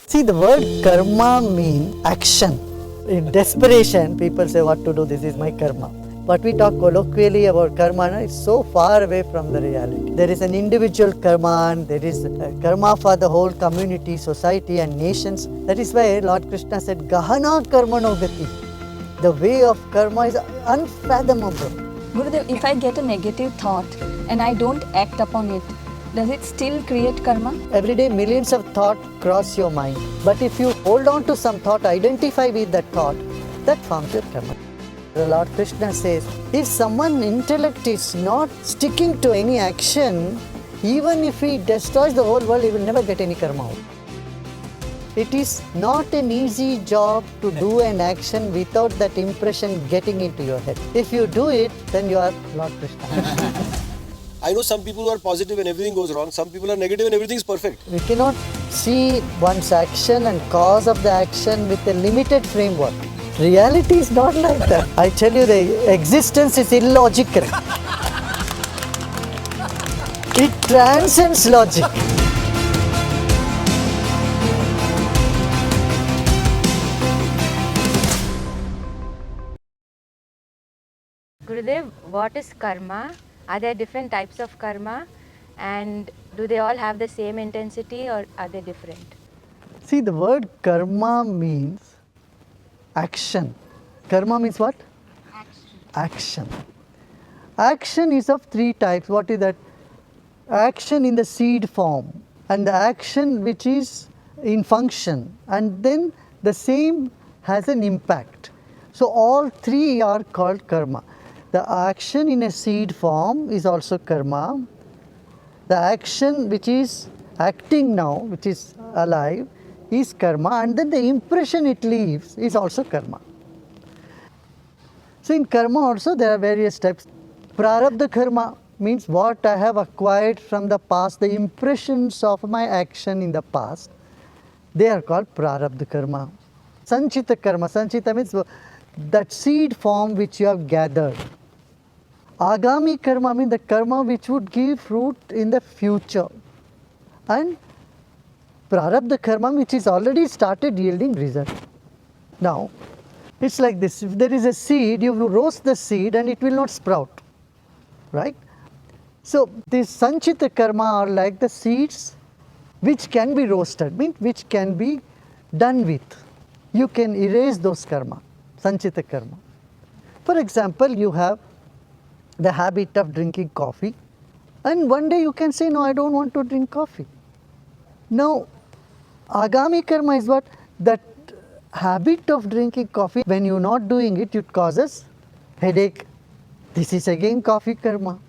See, the word karma means action. In desperation, people say, what to do, this is my karma. But we talk colloquially about karma, no? It's so far away from the reality. There is an individual karma, and there is a karma for the whole community, society and nations. That is why Lord Krishna said, Gahana karmano gati. The way of karma is unfathomable. Gurudev, if I get a negative thought and I don't act upon it, does it still create karma? Every day millions of thoughts cross your mind. But if you hold on to some thought, identify with that thought, that forms your karma. The Lord Krishna says, if someone's intellect is not sticking to any action, even if he destroys the whole world, he will never get any karma out. It is not an easy job to do an action without that impression getting into your head. If you do it, then you are Lord Krishna. I know some people who are positive and everything goes wrong. Some people are negative and everything is perfect. We cannot see one's action and cause of the action with a limited framework. Reality is not like that. I tell you, the existence is illogical. It transcends logic. Gurudev, what is karma? Are there different types of karma? And do they all have the same intensity or are they different? See, the word karma means action. Karma means what? Action. Action is of three types. What is that? Action in the seed form, and the action which is in function, and then the same has an impact. So all three are called karma. The action in a seed form is also karma. The action which is acting now, which is alive, is karma, and then the impression it leaves is also karma. So in karma also there are various types. Prarabdha karma means what I have acquired from the past, the impressions of my action in the past, they are called prarabdha karma. Sanchita karma, sanchita means that seed form which you have gathered. Agami karma means the karma which would give fruit in the future. And prarabdha karma which is already started yielding result. Now, it's like this, if there is a seed, you will roast the seed and it will not sprout, right? So, these sanchita karma are like the seeds which can be roasted, means which can be done with. You can erase those karma, sanchita karma. For example, you have the habit of drinking coffee, and one day you can say, no, I don't want to drink coffee. Now, agami karma is what? That habit of drinking coffee, when you're not doing it, it causes headache. This is again coffee karma.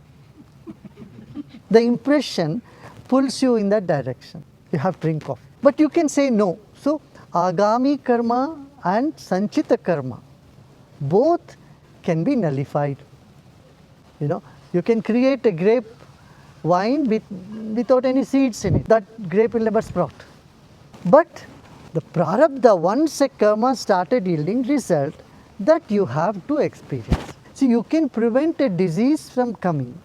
The impression pulls you in that direction. You have to drink coffee. But you can say no. So, agami karma and sanchita karma, both can be nullified. You know, you can create a grape wine without any seeds in it. That grape will never sprout. But the prarabdha, once a karma started yielding result, that you have to experience. See, you can prevent a disease from coming.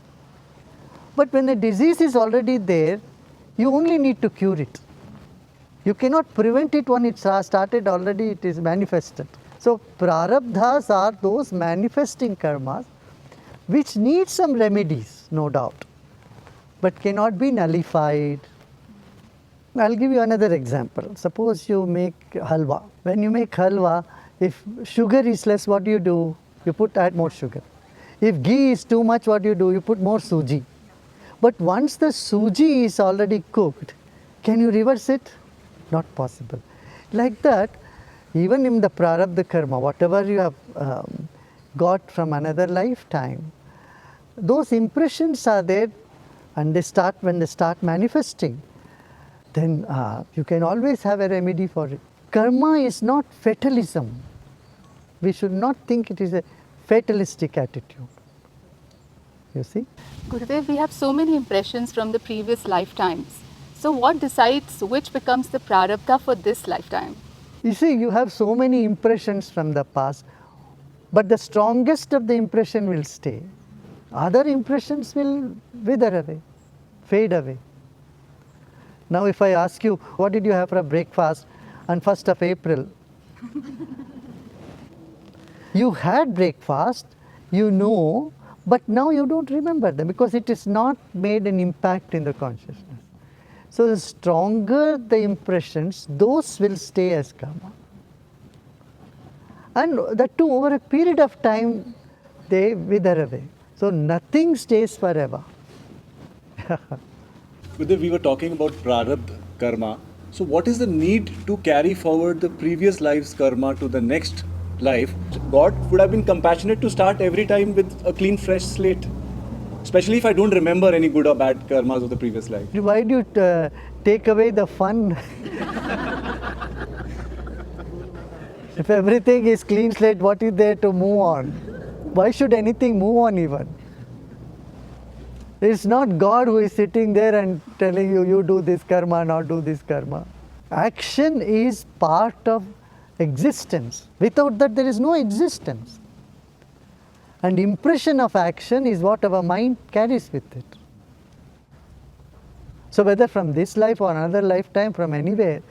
But when a disease is already there, you only need to cure it. You cannot prevent it when it started already, it is manifested. So, prarabdhas are those manifesting karmas which need some remedies, no doubt, but cannot be nullified. I'll give you another example. Suppose you make halwa. When you make halwa, if sugar is less, what do? You add more sugar. If ghee is too much, what do? You put more suji. But once the suji is already cooked, can you reverse it? Not possible. Like that, even in the prarabdha karma, whatever you have got from another lifetime, those impressions are there, and when they start manifesting, then you can always have a remedy for it. Karma is not fatalism. We should not think it is a fatalistic attitude. You see? Gurudev, we have so many impressions from the previous lifetimes. So what decides which becomes the prarabdha for this lifetime? You see, you have so many impressions from the past, but the strongest of the impression will stay. Other impressions will wither away, fade away. Now if I ask you, what did you have for breakfast? on 1st of April. You had breakfast, you know, but now you don't remember them because it is not made an impact in the consciousness. So the stronger the impressions, those will stay as karma. And that too, over a period of time, they wither away. So nothing stays forever. Gurudev, we were talking about prarabdha karma. So what is the need to carry forward the previous life's karma to the next life? God would have been compassionate to start every time with a clean, fresh slate. Especially if I don't remember any good or bad karmas of the previous life. Why do you take away the fun? If everything is clean slate, what is there to move on? Why should anything move on even? It's not God who is sitting there and telling you, you do this karma, not do this karma. Action is part of existence. Without that, there is no existence. And impression of action is what our mind carries with it. So whether from this life or another lifetime, from anywhere,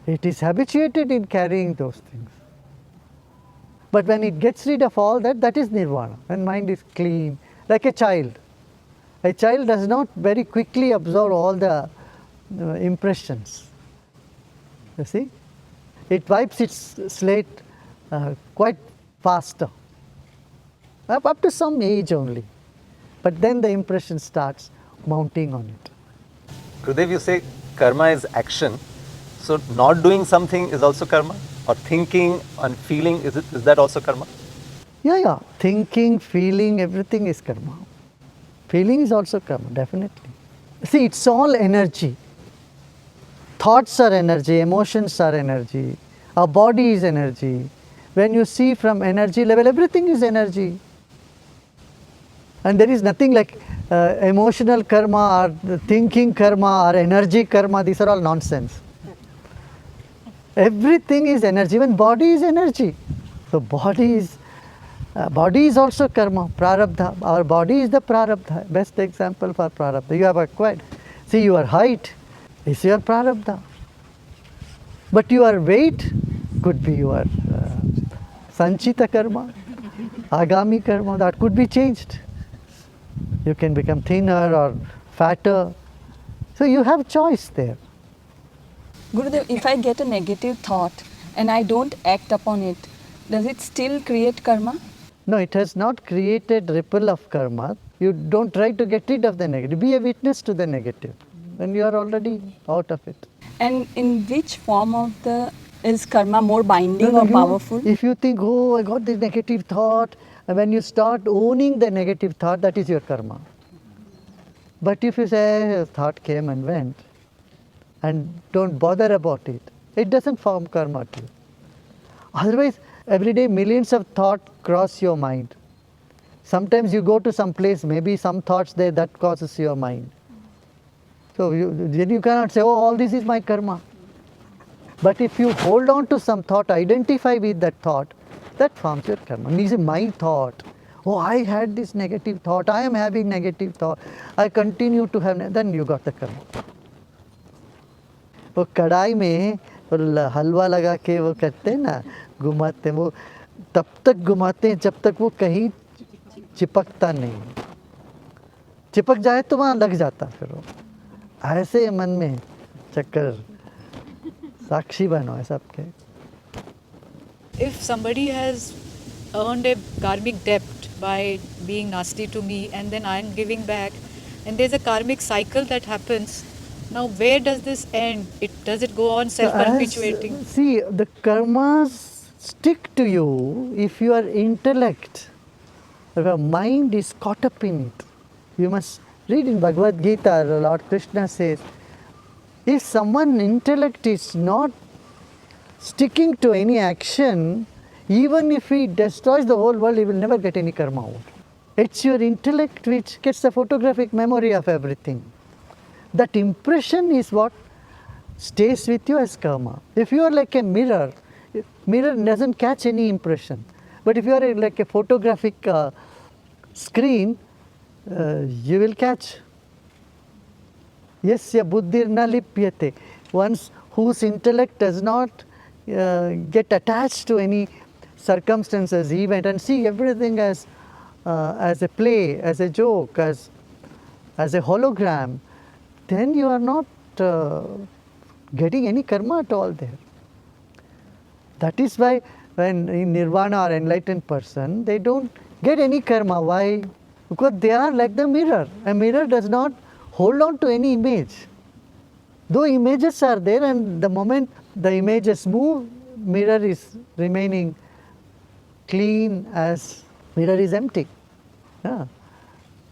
it is habituated in carrying those things. But when it gets rid of all that, that is nirvana. When mind is clean, like a child. A child does not very quickly absorb all the impressions. You see? It wipes its slate quite faster. Up to some age only. But then the impression starts mounting on it. Gurudev, you say karma is action. So not doing something is also karma? Or thinking and feeling, is that also karma? Yeah. Thinking, feeling, everything is karma. Feeling is also karma, definitely. See, it's all energy. Thoughts are energy, emotions are energy, our body is energy. When you see from energy level, everything is energy. And there is nothing like emotional karma or thinking karma or energy karma, these are all nonsense. Everything is energy, even body is energy. So body is also karma, prarabdha. Our body is the prarabdha, best example for prarabdha. You have acquired. See, your height is your prarabdha. But your weight could be your sanchita karma, agami karma, that could be changed. You can become thinner or fatter. So you have choice there. Gurudev, if I get a negative thought and I don't act upon it, does it still create karma? No, it has not created ripple of karma. You don't try to get rid of the negative. Be a witness to the negative. Then you are already out of it. And in which form is karma more binding or powerful? If you think, oh, I got this negative thought, and when you start owning the negative thought, that is your karma. But if you say, a thought came and went, and don't bother about it, it doesn't form karma to you. Otherwise, every day millions of thoughts cross your mind. Sometimes you go to some place, maybe some thoughts there, that causes your mind. So then you cannot say, oh, all this is my karma. But if you hold on to some thought, identify with that thought, that forms your karma. This is my thought. Oh, I had this negative thought, I am having negative thought, I continue to have, then you got the karma. वो कढ़ाई में हलवा लगा के वो करते हैं ना, घुमाते हैं, वो तब तक घुमाते हैं जब तक वो कहीं चिपकता नहीं. चिपक जाए तो वहाँ लग जाता फिर वो. ऐसे मन में चक्कर, साक्षी बनो है सबके. If somebody has earned a karmic debt by being nasty to me and then I am giving back, and there's a karmic cycle that happens, now where does this end? Does it go on self-perpetuating? See, the karmas stick to you if your intellect, if your mind is caught up in it. You must read in Bhagavad Gita, Lord Krishna says, if someone's intellect is not sticking to any action, even if he destroys the whole world, he will never get any karma out. It's your intellect which gets the photographic memory of everything. That impression is what stays with you as karma. If you are like a mirror, mirror doesn't catch any impression. But if you are like a photographic screen, you will catch. Yasya buddhir na lipyate. ones whose intellect does not get attached to any circumstances, event, and see everything as a play, as a joke, as a hologram, then you are not getting any karma at all there. That is why when in nirvana or enlightened person, they don't get any karma. Why? Because they are like the mirror. A mirror does not hold on to any image. Though images are there, and the moment the images move, mirror is remaining clean as mirror is empty. Yeah.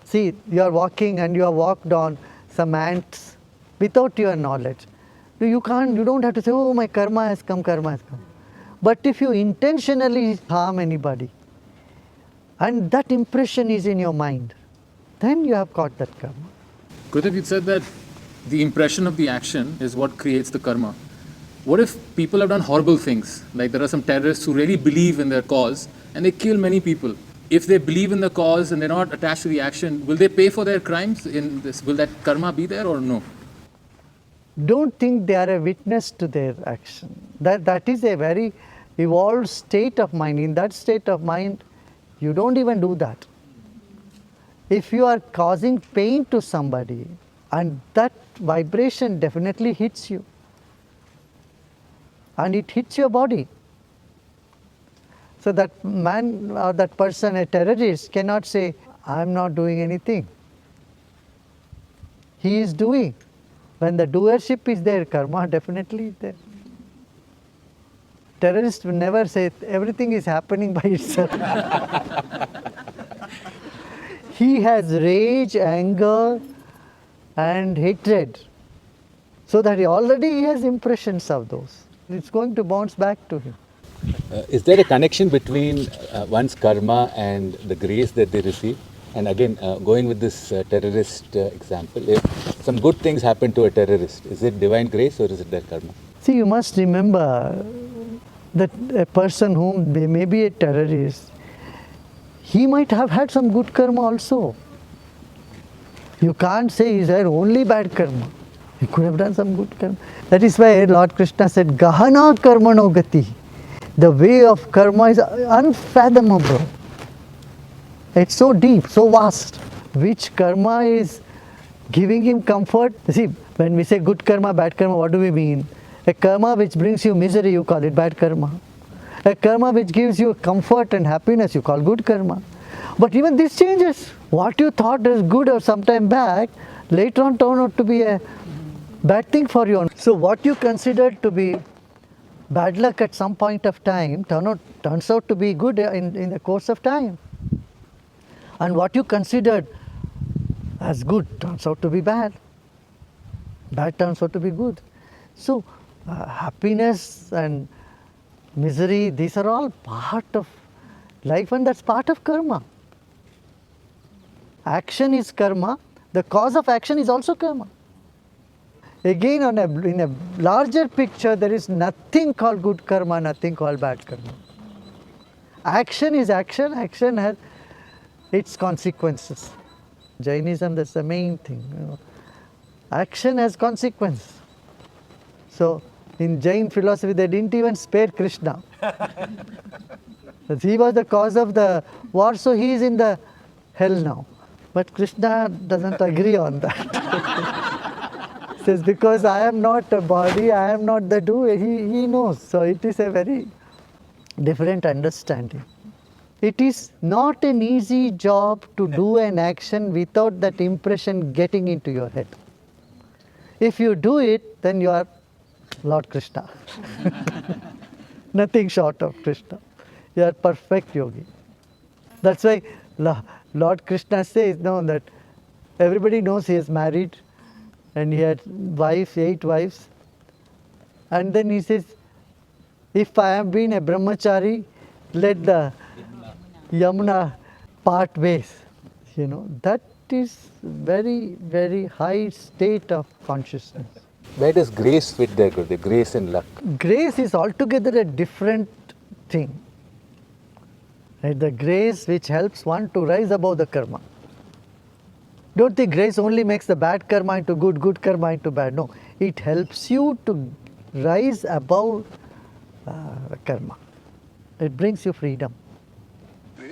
See, you are walking and you have walked on some ants without your knowledge. You don't have to say, oh, my karma has come, karma has come. But if you intentionally harm anybody, and that impression is in your mind, then you have got that karma. Gurudev, you said that the impression of the action is what creates the karma. What if people have done horrible things? Like there are some terrorists who really believe in their cause and they kill many people. If they believe in the cause and they're not attached to the action, will they pay for their crimes in this? Will that karma be there or no? Don't think they are a witness to their action. That is a very evolved state of mind. In that state of mind, you don't even do that. If you are causing pain to somebody, and that vibration definitely hits you, and it hits your body. So that man or that person, a terrorist, cannot say, I am not doing anything. He is doing. When the doership is there, karma definitely is there. Terrorists will never say everything is happening by itself. He has rage, anger, and hatred. So that he already has impressions of those. It's going to bounce back to him. Is there a connection between one's karma and the grace that they receive? And again, going with this terrorist example, if some good things happen to a terrorist, is it divine grace or is it their karma? See, you must remember that a person whom they may be a terrorist, he might have had some good karma also. You can't say he's had only bad karma. He could have done some good karma. That is why Lord Krishna said, Gahana karmano gati. The way of karma is unfathomable. It's so deep, so vast. Which karma is giving him comfort? See, when we say good karma, bad karma, what do we mean? A karma which brings you misery, you call it bad karma. A karma which gives you comfort and happiness, you call good karma. But even this changes. What you thought is good or sometime back, later on turn out to be a bad thing for you. So what you considered to be bad luck at some point of time turns out to be good in the course of time. And what you considered as good turns out to be bad. Bad turns out to be good. So happiness and misery, these are all part of life, and that's part of karma. Action is karma. The cause of action is also karma. Again, in a larger picture, there is nothing called good karma, nothing called bad karma. Action is action. Action has its consequences. Jainism, that's the main thing. Action has consequences. So, in Jain philosophy, they didn't even spare Krishna. He was the cause of the war, so he is in the hell now. But Krishna doesn't agree on that. He says, because I am not a body, I am not the doer, he knows. So it is a very different understanding. It is not an easy job to do an action without that impression getting into your head. If you do it, then you are Lord Krishna. Nothing short of Krishna. You are perfect yogi. That's why Lord Krishna says that everybody knows he is married and he had 8 wives. And then he says, if I have been a brahmachari, let the Yamuna part ways. That is very, very high state of consciousness. Where does grace fit there, Gurudev? Grace and luck? Grace is altogether a different thing. Right? The grace which helps one to rise above the karma. Don't think grace only makes the bad karma into good, good karma into bad. No, it helps you to rise above karma. It brings you freedom.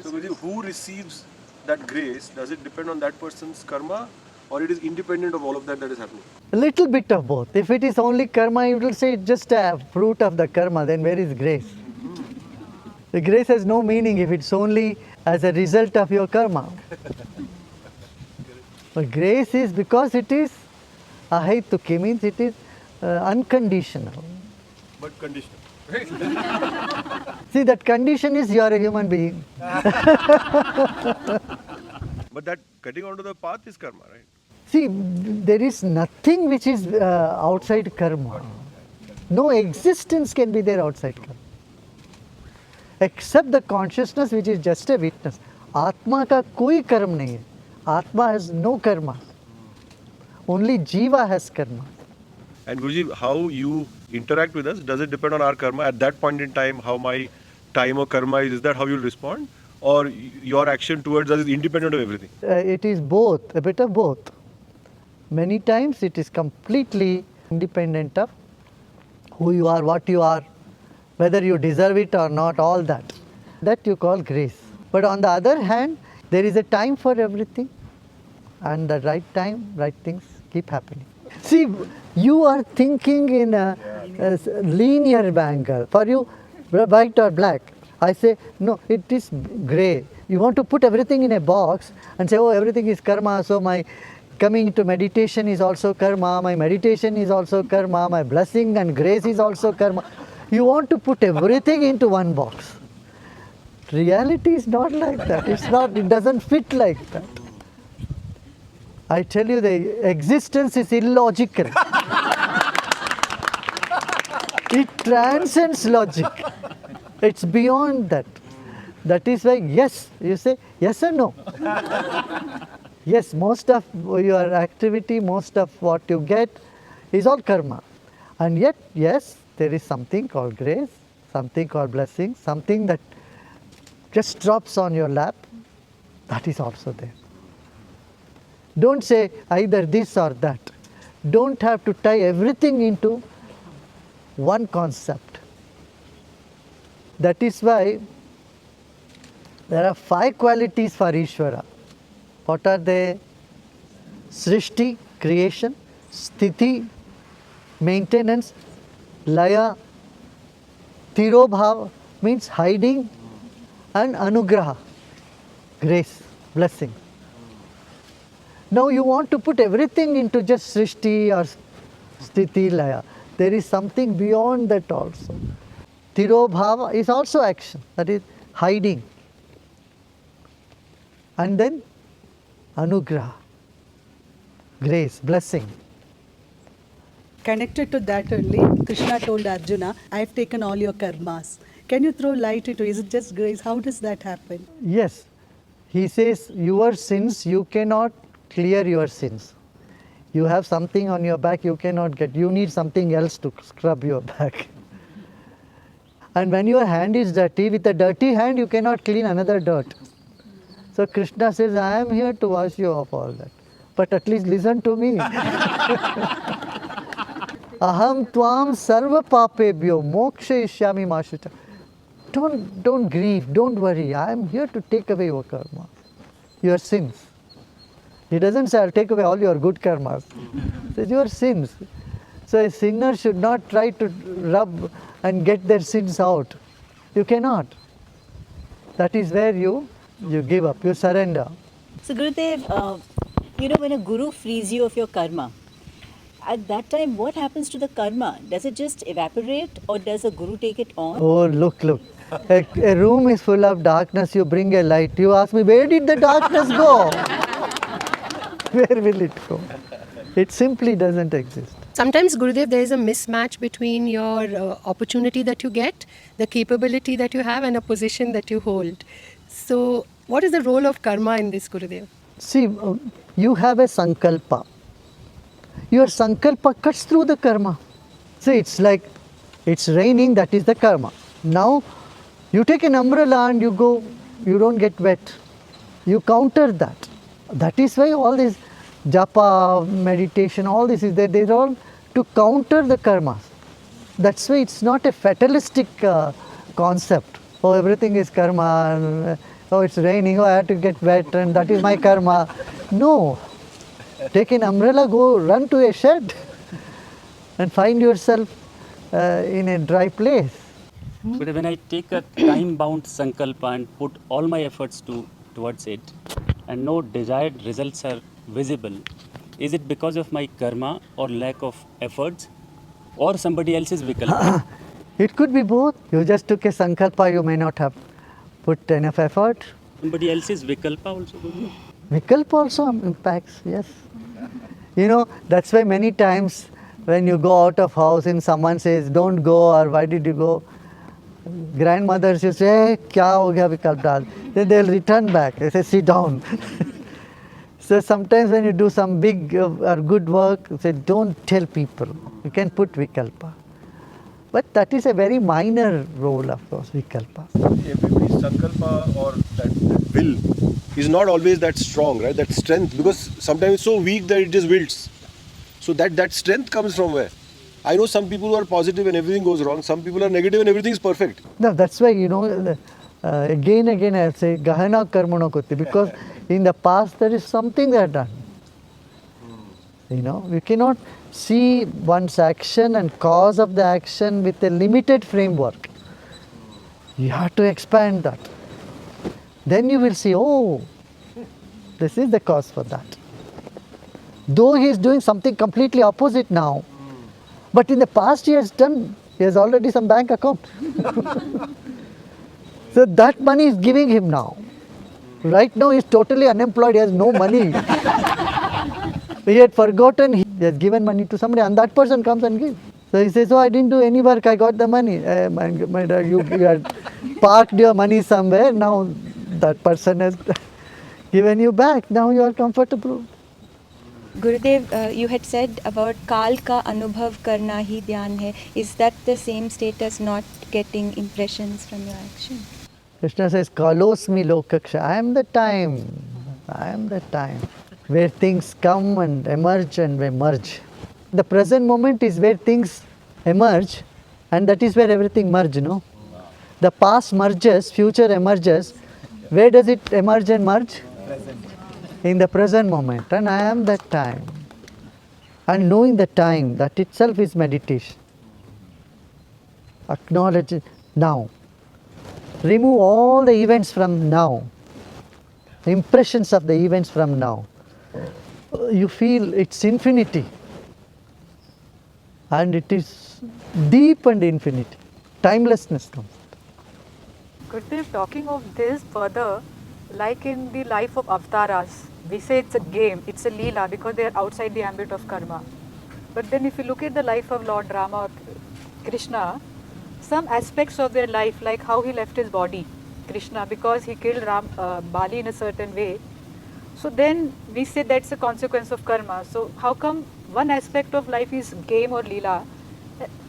So, Guruji, who receives that grace? Does it depend on that person's karma, or it is independent of all of that is happening? A little bit of both. If it is only karma, you will say it's just a fruit of the karma, then where is grace? The grace has no meaning if it's only as a result of your karma. But grace is because it is ahaituki, means it is unconditional. But conditional. See, that condition is you are a human being. But that getting onto the path is karma, right? See, there is nothing which is outside karma. No existence can be there outside karma. Except the consciousness which is just a witness. Atma ka koi karma nahi hai. Atma has no karma. Only Jiva has karma. And Guruji, how you interact with us, does it depend on our karma? At that point in time, how my time or karma is that how you'll respond? Or your action towards us is independent of everything? It is both, a bit of both. Many times it is completely independent of who you are, what you are, whether you deserve it or not, all that. That you call grace. But on the other hand, there is a time for everything, and the right time, right things keep happening. See, you are thinking in a linear angle. For you, white or black. I say, no, it is grey. You want to put everything in a box and say, oh, everything is karma, so my coming to meditation is also karma, my meditation is also karma, my blessing and grace is also karma. You want to put everything into one box. Reality is not like that. It doesn't fit like that. I tell you, the existence is illogical. It transcends logic. It's beyond that. That is why, yes, you say yes or no. Yes, most of your activity, most of what you get is all karma. And yet, yes, there is something called grace, something called blessing, something that just drops on your lap. That is also there. Don't say either this or that. Don't have to tie everything into one concept. That is why there are 5 qualities for Ishvara. What are they? Srishti, creation, Sthiti, maintenance, Laya, Tirobhava, means hiding, and Anugraha, grace, blessing. Now you want to put everything into just Srishti or Sthiti, Laya. There is something beyond that also. Tirobhava is also action, that is hiding. And then Anugraha, grace, blessing. Connected to that only, Krishna told Arjuna, I have taken all your karmas. Can you throw light into it? Is it just grace? How does that happen? Yes, he says your sins, you cannot clear your sins. You have something on your back you cannot get. You need something else to scrub your back. And when your hand is dirty, with a dirty hand you cannot clean another dirt. So Krishna says, I am here to wash you off all that. But at least listen to me. Aham tvam sarva papebhyo mokshayishyami mashucha. Don't grieve, don't worry. I am here to take away your karma, your sins. He doesn't say, I'll take away all your good karmas. He says, your sins. So a sinner should not try to rub and get their sins out. You cannot. That is where you give up, you surrender. So Gurudev, when a guru frees you of your karma, at that time what happens to the karma? Does it just evaporate or does a guru take it on? Oh, look. A room is full of darkness, you bring a light. You ask me, where did the darkness go? Where will it go? It simply doesn't exist. Sometimes, Gurudev, there is a mismatch between your opportunity that you get, the capability that you have, and a position that you hold. So, what is the role of karma in this, Gurudev? See, you have a sankalpa. Your sankalpa cuts through the karma. See, it's like it's raining, that is the karma. Now, you take an umbrella and you go, you don't get wet. You counter that. That is why all these japa, meditation, all this is there. They're all to counter the karmas. That's why it's not a fatalistic concept. Oh, everything is karma. And, oh, it's raining. Oh, I have to get wet, and that is my karma. No. Take an umbrella, go run to a shed, and find yourself in a dry place. But when I take a time-bound sankalpa and put all my efforts towards it, and no desired results are visible, is it because of my karma or lack of efforts, or somebody else's vikalpa? It could be both. You just took a sankalpa, you may not have put enough effort. Somebody else's vikalpa also goes on? Vikalpa also impacts, yes. You know, that's why many times when you go out of house and someone says, don't go, or why did you go? Grandmothers, you say, hey, kya ho gaya vikalp dal? Then they'll return back. They say, sit down. So sometimes when you do some big or good work, you say, don't tell people. You can put vikalpa. But that is a very minor role, of course, vikalpa. Everybody's sankalpa or that will is not always that strong, right? That strength, because sometimes it's so weak that it just wilts. So that strength comes from where? I know some people who are positive and everything goes wrong. Some people are negative and everything is perfect. No, that's why, you know, again I say, gahana karmano koti, because in the past there is something they have done. You know, you cannot see one's action and cause of the action with a limited framework. You have to expand that. Then you will see, oh, this is the cause for that. Though he is doing something completely opposite now, but in the past he has already some bank account. So that money is giving him now. Right now he is totally unemployed, he has no money. He had forgotten, he has given money to somebody, and that person comes and gives. So he says, oh, I didn't do any work, I got the money. You had parked your money somewhere, now that person has given you back, now you are comfortable. Gurudev, you had said about Kal ka anubhav karna hi dhyan hai. Is that the same state as not getting impressions from your action? Krishna says, Kalosmi lokaksha, I am the time. I am the time where things come and emerge and they merge. The present moment is where things emerge, and that is where everything merges, no? The past merges, future emerges. Where does it emerge and merge? Present. In the present moment, and I am that time. And knowing the time, that itself is meditation. Acknowledge it now. Remove all the events from now, the impressions of the events from now. You feel its infinity, and it is deep and infinity. Timelessness comes. Gurudev, talking of this further, like in the life of avatars, we say it's a game, it's a leela because they are outside the ambit of karma. But then if you look at the life of Lord Rama or Krishna, some aspects of their life, like how he left his body, Krishna, because he killed Bali in a certain way. So then we say that's a consequence of karma. So how come one aspect of life is game or leela,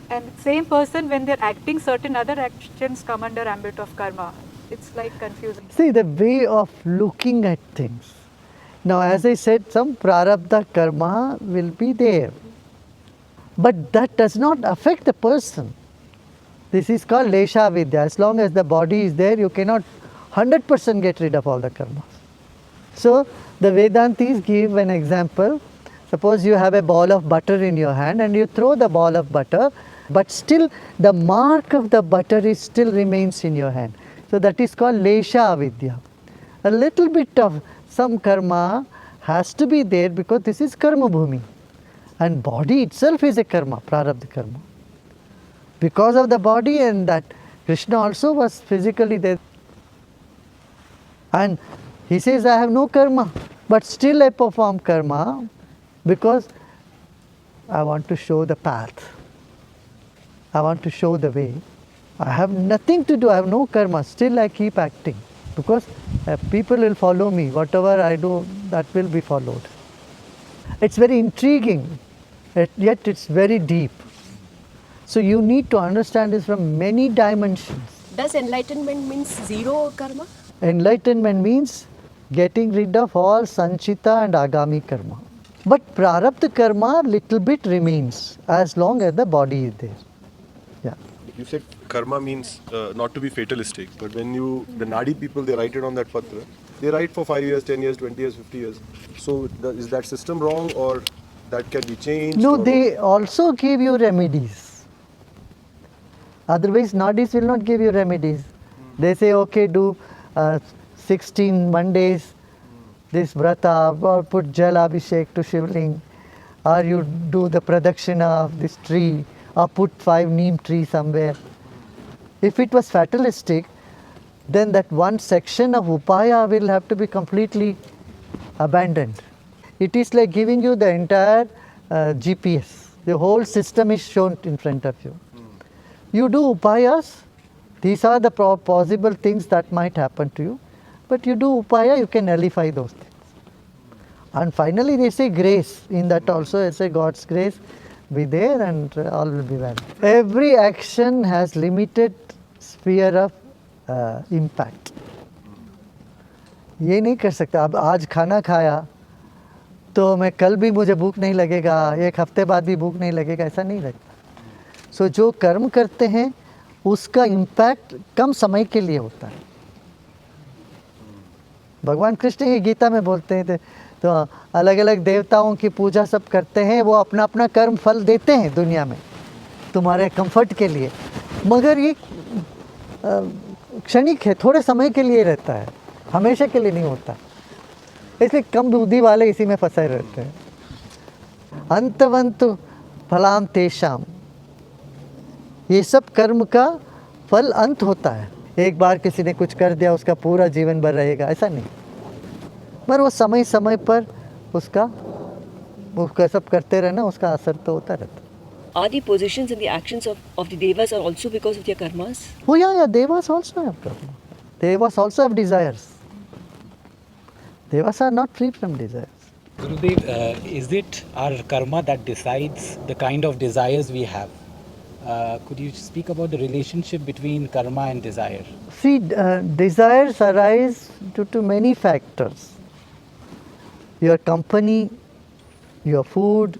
and same person when they're acting, certain other actions come under ambit of karma? It's like confusing. See, the way of looking at things. Now, as I said, some prarabdha karma will be there. But that does not affect the person. This is called lesha vidya. As long as the body is there, you cannot 100% get rid of all the karmas. So, the Vedantis give an example. Suppose you have a ball of butter in your hand and you throw the ball of butter, but still the mark of the butter still remains in your hand. So, that is called lesha vidya. A little bit of some karma has to be there because this is karma bhumi. And body itself is a karma, prarabdha karma. Because of the body, and that Krishna also was physically there. And he says, I have no karma, but still I perform karma because I want to show the path. I want to show the way. I have nothing to do, I have no karma, still I keep acting because people will follow me. Whatever I do, that will be followed. It's very intriguing, yet it's very deep. So you need to understand this from many dimensions. Does enlightenment means zero karma? Enlightenment means getting rid of all sanchita and agami karma. But prarabdha karma little bit remains as long as the body is there. Yeah. You said karma means not to be fatalistic, but when the Nadi people, they write it on that patra, they write for 5 years, 10 years, 20 years, 50 years. So is that system wrong, or that can be changed? No, or they also give you remedies. Otherwise, Nadis will not give you remedies. They say, okay, do 16 Mondays, this vrata, or put jal abhishek to Shivling, or you do the pradakshina of this tree, or put 5 neem tree somewhere. If it was fatalistic, then that one section of upaya will have to be completely abandoned. It is like giving you the entire GPS. The whole system is shown in front of you. You do upayas, these are the possible things that might happen to you, but you do upaya, you can nullify those things. And finally they say grace, in that also they say God's grace be there and all will be well. Every action has limited sphere of impact. ये नहीं कर सकता अब आज खाना खाया तो मैं कल भी मुझे भूख नहीं लगेगा, एक हफ्ते बाद भी भूख नहीं लगेगा, ऐसा नहीं रहता. सो जो कर्म करते हैं उसका इम्पैक्ट कम समय के लिए होता है. भगवान कृष्ण ये गीता में बोलते हैं तो अलग अलग देवताओं की पूजा सब करते हैं, वो अपना अपना कर्म फल देते हैं दुनिया में तुम्हारे कंफर्ट के लिए, मगर ये क्षणिक है, थोड़े समय के लिए रहता है, हमेशा के लिए नहीं होता. इसलिए कम बुद्धि वाले इसी में फंसे रहते हैं. अंतवंतु फलाम तेषाम, ये सब कर्म का फल अंत होता है. एक बार किसी ने कुछ कर दिया उसका पूरा जीवन भर रहेगा, ऐसा नहीं, पर वो समय समय पर उसका सब करते रहना, उसका असर तो होता रहता. Are the positions and the actions of the devas are also because of their karmas? Oh yeah, devas also have karma. Devas also have desires. Devas are not free from desires. Gurudev, is it our karma that decides the kind of desires we have? Could you speak about the relationship between karma and desire? See, desires arise due to many factors. Your company, your food,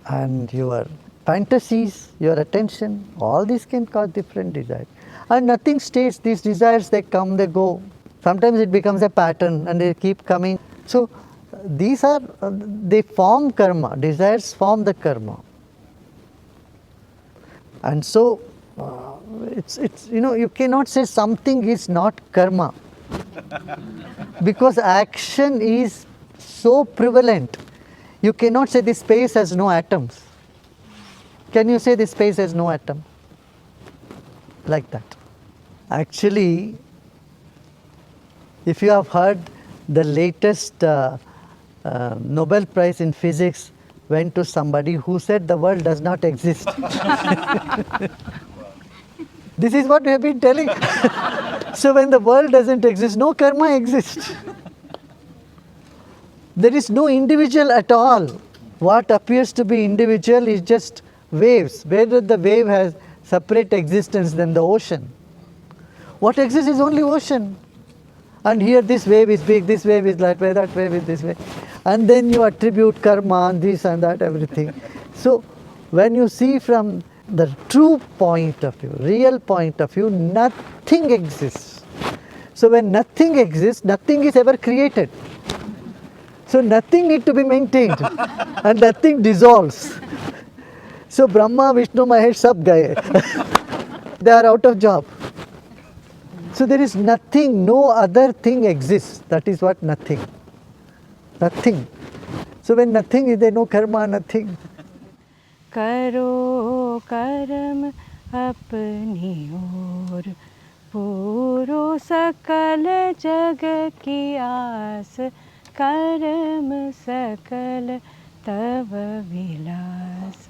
and your fantasies, your attention, all these can cause different desires. And nothing stays, these desires, they come, they go. Sometimes it becomes a pattern and they keep coming. So these are, they form karma, desires form the karma. And so, it's you cannot say something is not karma because action is so prevalent. You cannot say this space has no atoms. Can you say this space has no atom? Like that. Actually, if you have heard the latest Nobel Prize in Physics went to somebody who said the world does not exist. This is what we have been telling. So when the world doesn't exist, no karma exists. There is no individual at all. What appears to be individual is just waves. Whether the wave has separate existence than the ocean. What exists is only ocean. And here this wave is big, this wave is that way, that wave is this way. And then you attribute karma and this and that, everything. So when you see from the true point of view, real point of view, nothing exists. So when nothing exists, nothing is ever created. So nothing needs to be maintained and nothing dissolves. So Brahma, Vishnu, Mahesh, sab gaye. They are out of job. So there is nothing, no other thing exists. That is what nothing. Nothing. So when nothing is there, no karma, nothing. करो कर्म अपनी ओर, पूरो सकल जग की आस, कर्म सकल तव विलास.